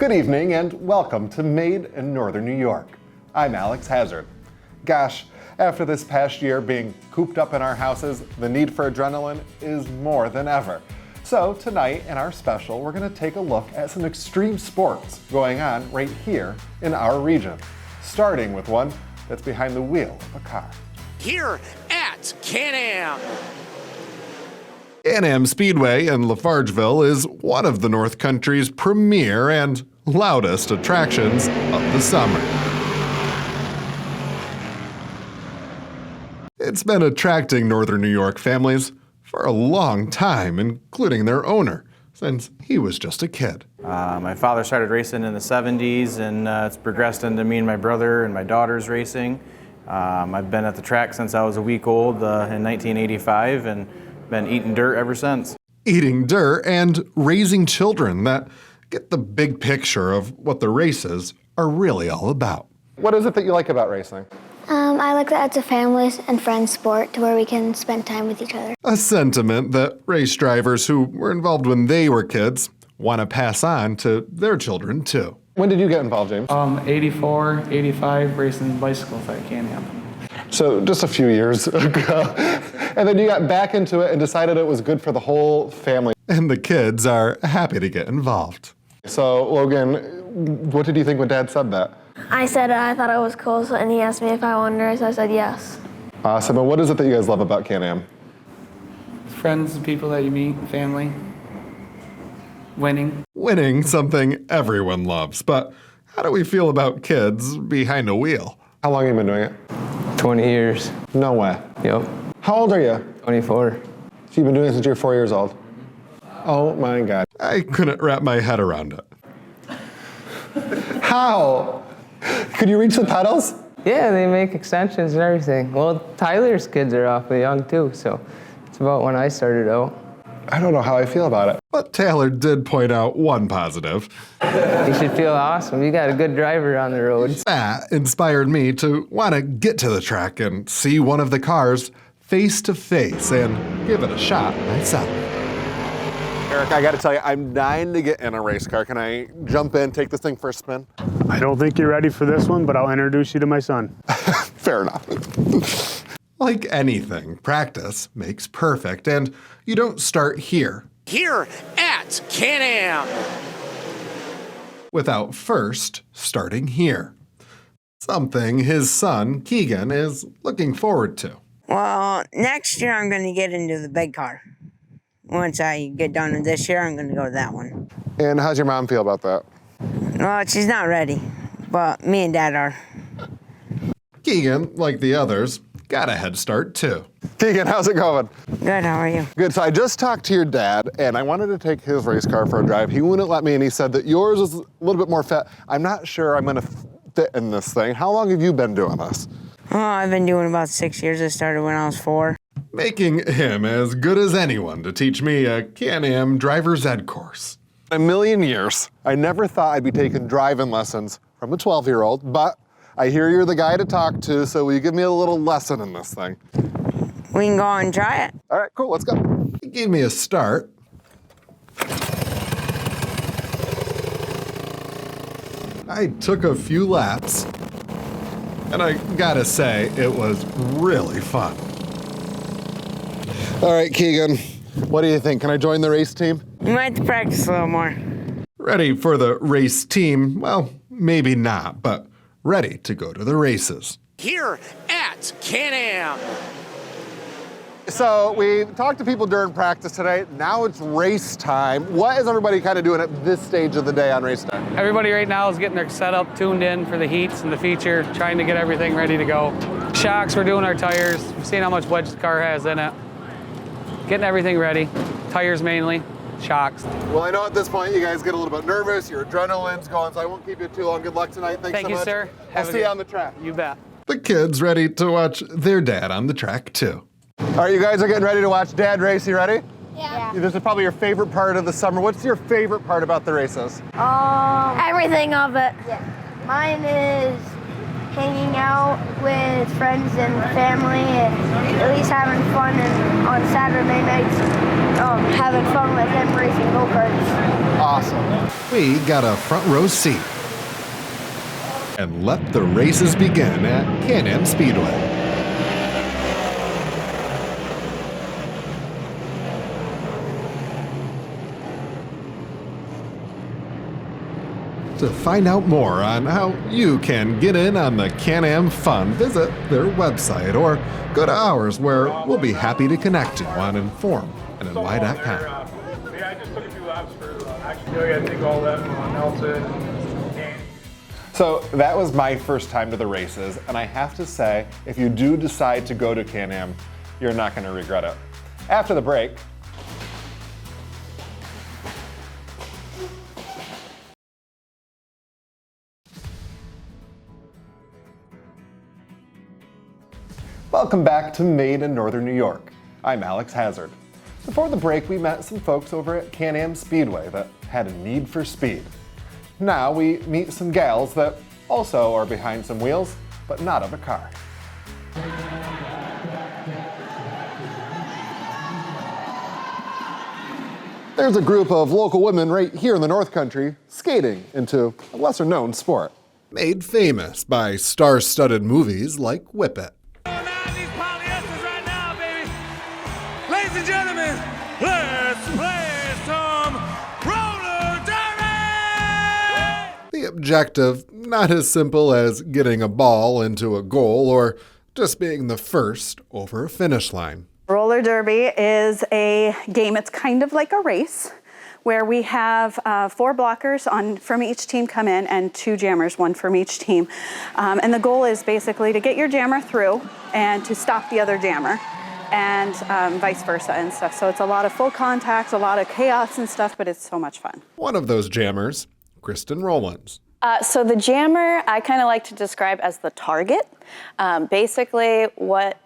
Good evening and welcome to Made in Northern New York. I'm Alex Hazard. Gosh, after this past year being cooped up in our houses, the need for adrenaline is more than ever. So tonight in our special, we're going to take a look at some extreme sports going on right here in our region, starting with one that's behind the wheel of a car. Here at Can-Am. Can-Am Speedway in Lafargeville is one of the North Country's premier and loudest attractions of the summer. It's been attracting Northern New York families for a long time, including their owner, since he was just a kid. My father started racing in the 70s, and it's progressed into me and my brother and my daughter's racing. I've been at the track since I was a week old in 1985, and been eating dirt ever since. Eating dirt and raising children that get the big picture of what the races are really all about. What is it that you like about racing? I like that it's a family and friends sport to where we can spend time with each other. A sentiment that race drivers who were involved when they were kids want to pass on to their children too. When did you get involved, James? 84, 85, racing bicycles at Can-Am. So just a few years ago. And then you got back into it and decided it was good for the whole family. And the kids are happy to get involved. So Logan, what did you think when Dad said that? I said I thought it was cool, and he asked me if I wanted to, so I said yes. Awesome. And what is it that you guys love about Can-Am? Friends, people that you meet, family, winning. Winning, something everyone loves. But how do we feel about kids behind a wheel? How long have you been doing it? 20 years. No way. Yep. How old are you? 24. So you've been doing it since you're 4 years old? Oh my God. I couldn't wrap my head around it. How? Could you reach the pedals? Yeah, they make extensions and everything. Well, Tyler's kids are awfully young too, so it's about when I started out. I don't know how I feel about it. But Taylor did point out one positive. You should feel awesome. You got a good driver on the road. That inspired me to want to get to the track and see one of the cars face to face and give it a shot myself. Eric, I got to tell you, I'm dying to get in a race car. Can I jump in, take this thing for a spin? I don't think you're ready for this one, but I'll introduce you to my son. Fair enough. Like anything, practice makes perfect, and you don't start here. Here at Can-Am. Without first starting here. Something his son, Keegan, is looking forward to. Well, next year I'm going to get into the big car. Once I get done with this year, I'm going to go to that one. And how's your mom feel about that? Well, she's not ready, but me and Dad are. Keegan, like the others, got a head start too. Keegan, how's it going? Good, how are you? Good, so I just talked to your dad and I wanted to take his race car for a drive. He wouldn't let me and he said that yours is a little bit more fit. I'm not sure I'm gonna fit in this thing. How long have you been doing this? Oh, I've been doing about 6 years. I started when I was 4. Making him as good as anyone to teach me a Can-Am driver's ed course. A million years, I never thought I'd be taking driving lessons from a 12-year-old, but I hear you're the guy to talk to, so will you give me a little lesson in this thing? We can go out and try it. All right, cool, let's go. He gave me a start. I took a few laps, and I gotta say, it was really fun. All right, Keegan, what do you think? Can I join the race team? You might have to practice a little more. Ready for the race team? Well, maybe not, but ready to go to the races. Here at Can-Am. So we talked to people during practice today. Now it's race time. What is everybody kind of doing at this stage of the day on race time? Everybody right now is getting their setup tuned in for the heats and the feature, trying to get everything ready to go. Shocks, we're doing our tires. We've seen how much wedge the car has in it. Getting everything ready. Tires mainly, shocks. Well, I know at this point you guys get a little bit nervous. Your adrenaline's going, so I won't keep you too long. Good luck tonight. Thanks Thank so you, much. sir. I'll see you on the track. You bet. The kids ready to watch their dad on the track too. All right, you guys are getting ready to watch Dad race. You ready? Yeah. This is probably your favorite part of the summer. What's your favorite part about the races? Everything of it. Yeah. Mine is hanging out with friends and family and at least having fun and on Saturday nights having fun with him racing go-karts. Awesome. We got a front row seat. And let the races begin at Can-Am Speedway. To find out more on how you can get in on the Can-Am fun, visit their website or go to ours, where we'll be happy to connect you on informandny.com. Yeah, I just took a few laps for actually, I think all them, Nelson. So that was my first time to the races, and I have to say, if you do decide to go to Can-Am, you're not going to regret it. After the break, welcome back to Made in Northern New York. I'm Alex Hazard. Before the break, we met some folks over at Can-Am Speedway that had a need for speed. Now we meet some gals that also are behind some wheels, but not of a car. There's a group of local women right here in the North Country skating into a lesser-known sport. Made famous by star-studded movies like Whip It. Ladies and gentlemen, let's play some roller derby! The objective, not as simple as getting a ball into a goal or just being the first over a finish line. Roller derby is a game, it's kind of like a race, where we have 4 blockers from each team come in and 2 jammers, 1 from each team. And the goal is basically to get your jammer through and to stop the other jammer, and vice versa and stuff. So it's a lot of full contact, a lot of chaos and stuff, but it's so much fun. One of those jammers, Kristen Rowlands. So the jammer, I kind of like to describe as the target. Basically, what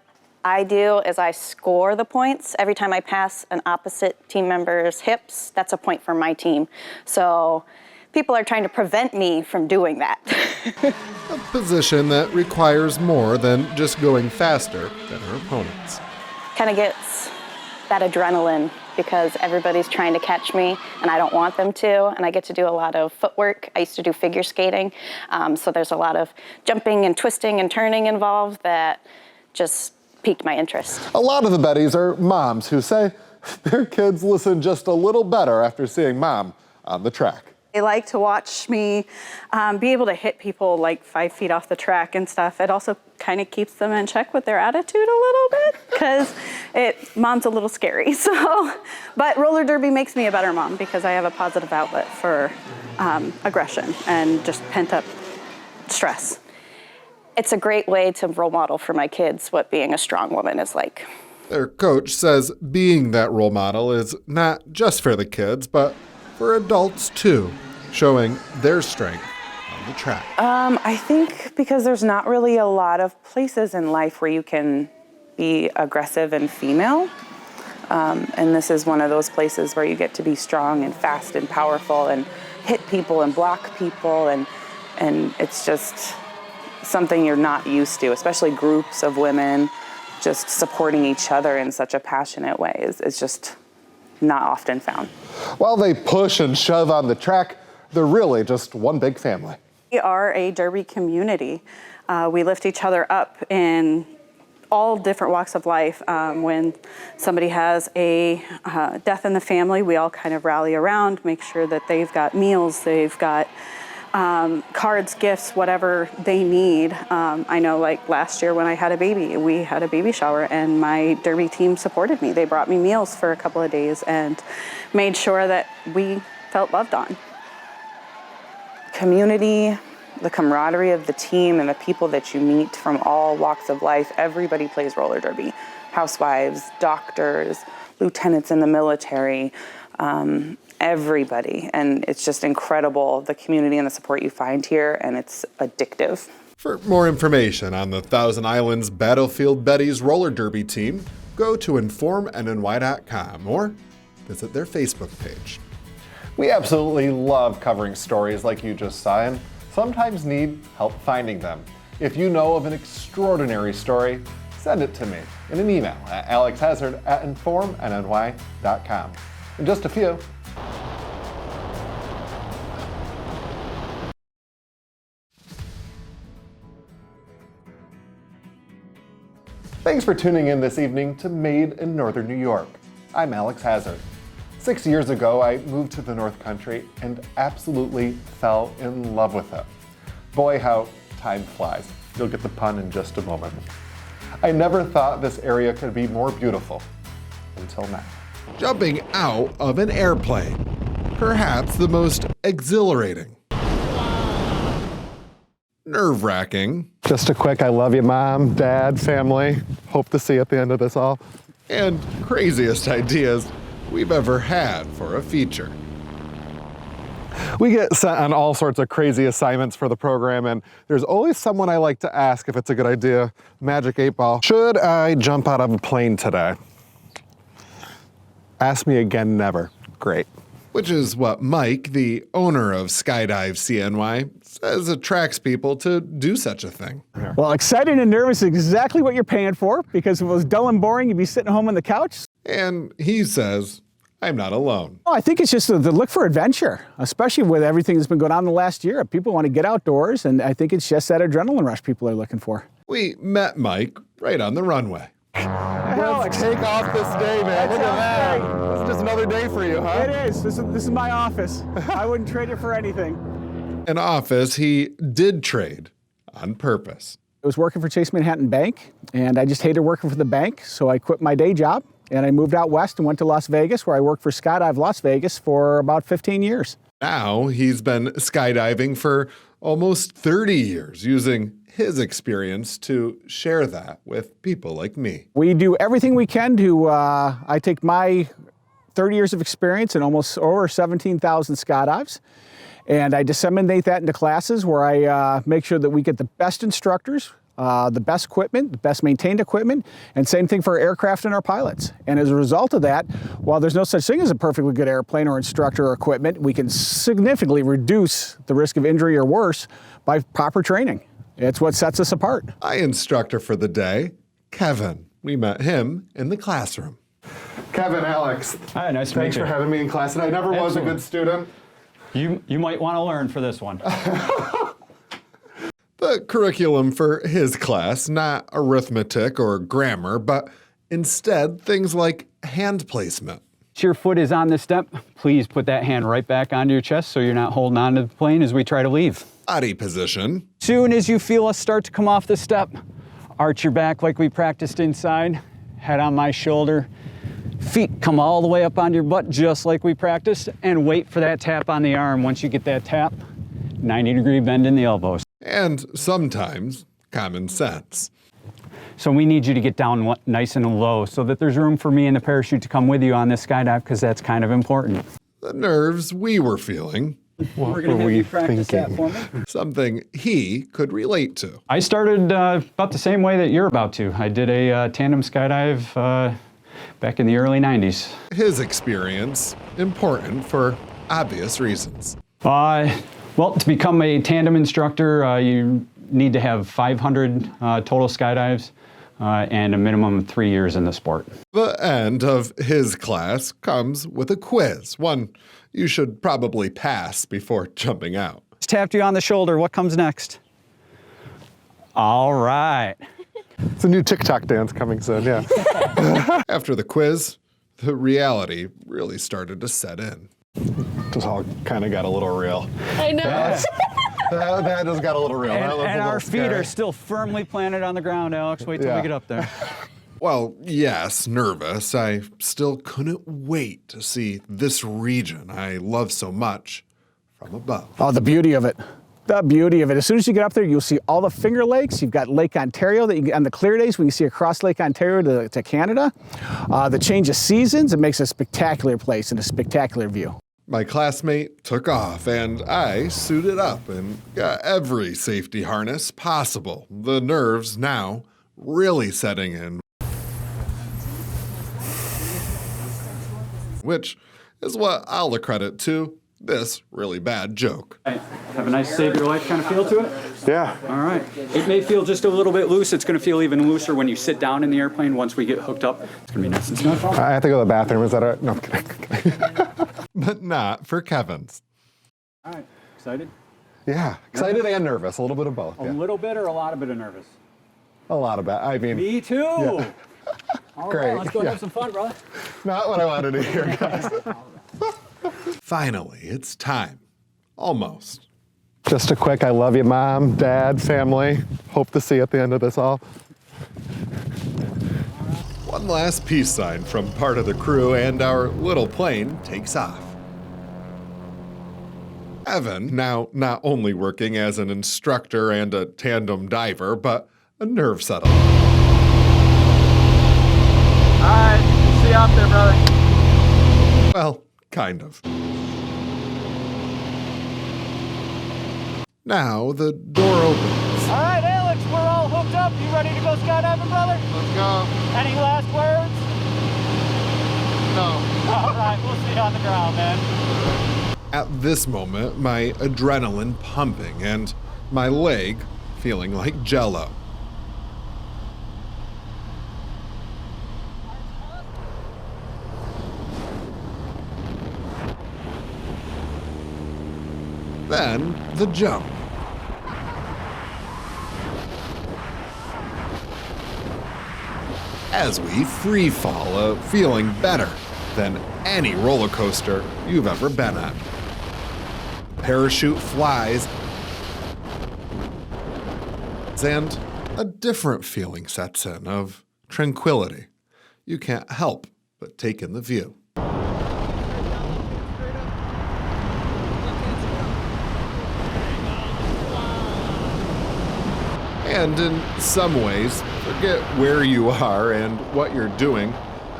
I do is I score the points. Every time I pass an opposite team member's hips, that's a point for my team. So people are trying to prevent me from doing that. A position that requires more than just going faster than her opponents. Kind of gets that adrenaline because everybody's trying to catch me and I don't want them to, and I get to do a lot of footwork. I used to do figure skating, so there's a lot of jumping and twisting and turning involved that just piqued my interest. A lot of the Bettys are moms who say their kids listen just a little better after seeing mom on the track. They like to watch me be able to hit people like 5 feet off the track and stuff. It also kind of keeps them in check with their attitude a little bit because mom's a little scary. But roller derby makes me a better mom because I have a positive outlet for aggression and just pent up stress. It's a great way to role model for my kids what being a strong woman is like. Their coach says being that role model is not just for the kids, but for adults too, showing their strength on the track. I think because there's not really a lot of places in life where you can be aggressive and female. And this is one of those places where you get to be strong and fast and powerful and hit people and block people, and it's just something you're not used to, especially groups of women just supporting each other in such a passionate way is just not often found. While they push and shove on the track, they're really just one big family. We are a derby community. We lift each other up in all different walks of life. When somebody has a death in the family, we all kind of rally around, make sure that they've got meals, they've got cards, gifts, whatever they need. I know like last year when I had a baby, we had a baby shower and my derby team supported me. They brought me meals for a couple of days and made sure that we felt loved on. Community, the camaraderie of the team and the people that you meet from all walks of life, everybody plays roller derby. Housewives, doctors, lieutenants in the military, everybody, and it's just incredible, the community and the support you find here, and it's addictive. For more information on the Thousand Islands Battlefield Betties roller derby team, go to informandny.com or visit their Facebook page. We absolutely love covering stories like you just saw and sometimes need help finding them. If you know of an extraordinary story, send it to me in an email at alexhazard@informnny.com. In just a few. Thanks for tuning in this evening to Made in Northern New York. I'm Alex Hazard. 6 years ago, I moved to the North Country and absolutely fell in love with it. Boy, how time flies. You'll get the pun in just a moment. I never thought this area could be more beautiful until now. Jumping out of an airplane, perhaps the most exhilarating, nerve-wracking, Just a quick I love you, Mom, Dad, family. Hope to see you at the end of this all. and craziest ideas we've ever had for a feature. We get sent on all sorts of crazy assignments for the program, and there's always someone I like to ask if it's a good idea. Magic 8 Ball. Should I jump out of a plane today? Ask me again, never. Great. Which is what Mike, the owner of Skydive CNY, says attracts people to do such a thing. Well, excited and nervous is exactly what you're paying for, because if it was dull and boring, you'd be sitting home on the couch. And he says, I'm not alone. Oh, I think it's just the look for adventure, especially with everything that's been going on in the last year. People want to get outdoors, and I think it's just that adrenaline rush people are looking for. We met Mike right on the runway. Let's take off this day, man. Look at that. This is just another day for you, huh? It is. This is my office. I wouldn't trade it for anything. An office he did trade on purpose. I was working for Chase Manhattan Bank, and I just hated working for the bank, so I quit my day job, and I moved out west and went to Las Vegas, where I worked for Skydive Las Vegas for about 15 years. Now he's been skydiving for almost 30 years, using his experience to share that with people like me. We do everything we can to, I take my 30 years of experience and almost over 17,000 skydives, and I disseminate that into classes where I make sure that we get the best instructors, the best equipment, the best maintained equipment, and same thing for our aircraft and our pilots. And as a result of that, while there's no such thing as a perfectly good airplane or instructor or equipment, we can significantly reduce the risk of injury or worse by proper training. It's what sets us apart. My instructor for the day, Kevin. We met him in the classroom. Kevin, Alex. Hi, nice to meet you. Thanks for having me in class. And I never was a good student. You might want to learn for this one. The curriculum for his class, not arithmetic or grammar, but instead things like hand placement. Your foot is on the step. Please put that hand right back onto your chest so you're not holding on to the plane as we try to leave. Body position. Soon as you feel us start to come off the step, arch your back like we practiced inside, head on my shoulder, feet come all the way up onto your butt just like we practiced, and wait for that tap on the arm. Once you get that tap, 90-degree bend in the elbows. And sometimes common sense. So we need you to get down nice and low so that there's room for me and the parachute to come with you on this skydive, because that's kind of important. The nerves we were feeling. We're going to have you practice that for me. Something he could relate to. I started about the same way that you're about to. I did a tandem skydive back in the early 90s. His experience, important for obvious reasons. Well, to become a tandem instructor, you need to have 500 total skydives and a minimum of 3 years in the sport. The end of his class comes with a quiz, one you should probably pass before jumping out. Just tapped you on the shoulder. What comes next? All right. It's a new TikTok dance coming soon, yeah. After the quiz, the reality really started to set in. Just all kind of got a little real. I know. That just got a little real. And our feet are still firmly planted on the ground, Alex. Wait till we get up there. Well, yes, nervous. I still couldn't wait to see this region I love so much from above. Oh, the beauty of it. The beauty of it. As soon as you get up there, you'll see all the Finger Lakes. You've got Lake Ontario that you on the clear days when you see across Lake Ontario to Canada. The change of seasons, it makes a spectacular place and a spectacular view. My classmate took off and I suited up and got every safety harness possible. The nerves now really setting in. Which is what I'll accredit to this really bad joke. Have a nice save your life kind of feel to it? Yeah. All right. It may feel just a little bit loose. It's going to feel even looser when you sit down in the airplane once we get hooked up. It's going to be nice and snug. I have to go to the bathroom. Is that all right? No, I'm kidding. But not for Kevin's. All right. Excited? Yeah. Excited and nervous. A little bit of both. A Yeah. little bit or a lot of bit of nervous? A lot of it. I mean. Me too. Yeah. All Great. right, let's go Yeah. have some fun, brother. Not what I wanted to hear, guys. Finally, it's time. Almost. Just a quick I love you, Mom, Dad, family. Hope to see you at the end of this all. One last peace sign from part of the crew, and our little plane takes off. Evan, now not only working as an instructor and a tandem diver, but a nerve settler. All right, see you out there, brother. Well, kind of. Now the door opens. All right, Alex, we're all hooked up. You ready to go skydiving, brother? Let's go. Any last words? No. All right, we'll see you on the ground, man. At this moment, my adrenaline pumping and my leg feeling like Jell-O. Then the jump. As we free fall, feeling better than any roller coaster you've ever been on. Parachute flies, and a different feeling sets in of tranquility. You can't help but take in the view. And in some ways, forget where you are and what you're doing,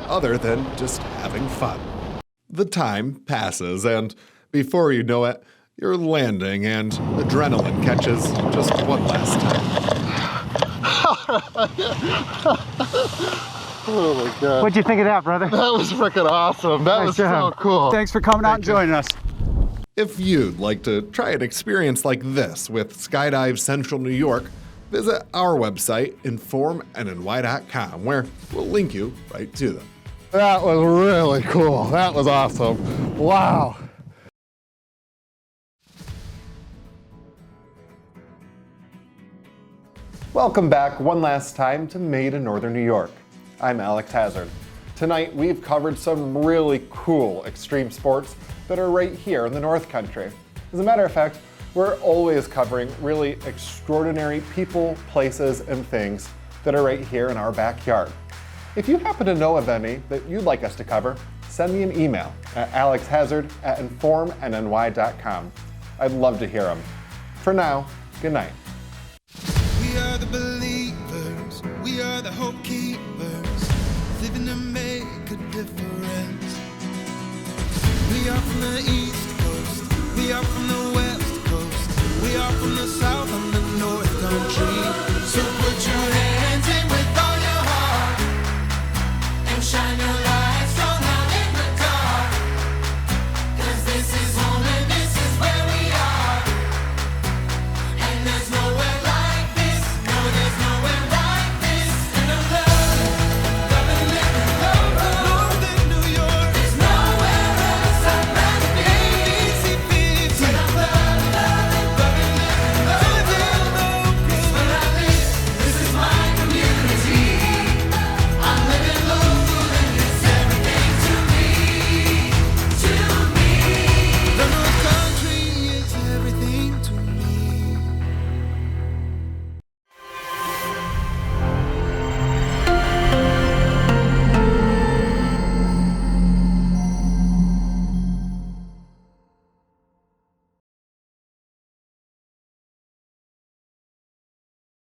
other than just having fun. The time passes, and before you know it, you're landing and adrenaline catches just one last time. Oh my God. What'd you think of that, brother? That was freaking awesome. That was so cool. Thanks for coming out and joining us. If you'd like to try an experience like this with Skydive Central New York, visit our website, informnny.com, where we'll link you right to them. That was really cool. That was awesome. Wow. Welcome back one last time to Made in Northern New York. I'm Alex Hazard. Tonight we've covered some really cool extreme sports that are right here in the North Country. As a matter of fact, we're always covering really extraordinary people, places, and things that are right here in our backyard. If you happen to know of any that you'd like us to cover, send me an email at alexhazard@informnny.com. I'd love to hear them. For now, good night. We are the believers, we are the hope keepers, living to make a difference. We are from the East Coast, we are from the West Coast, we are from the South.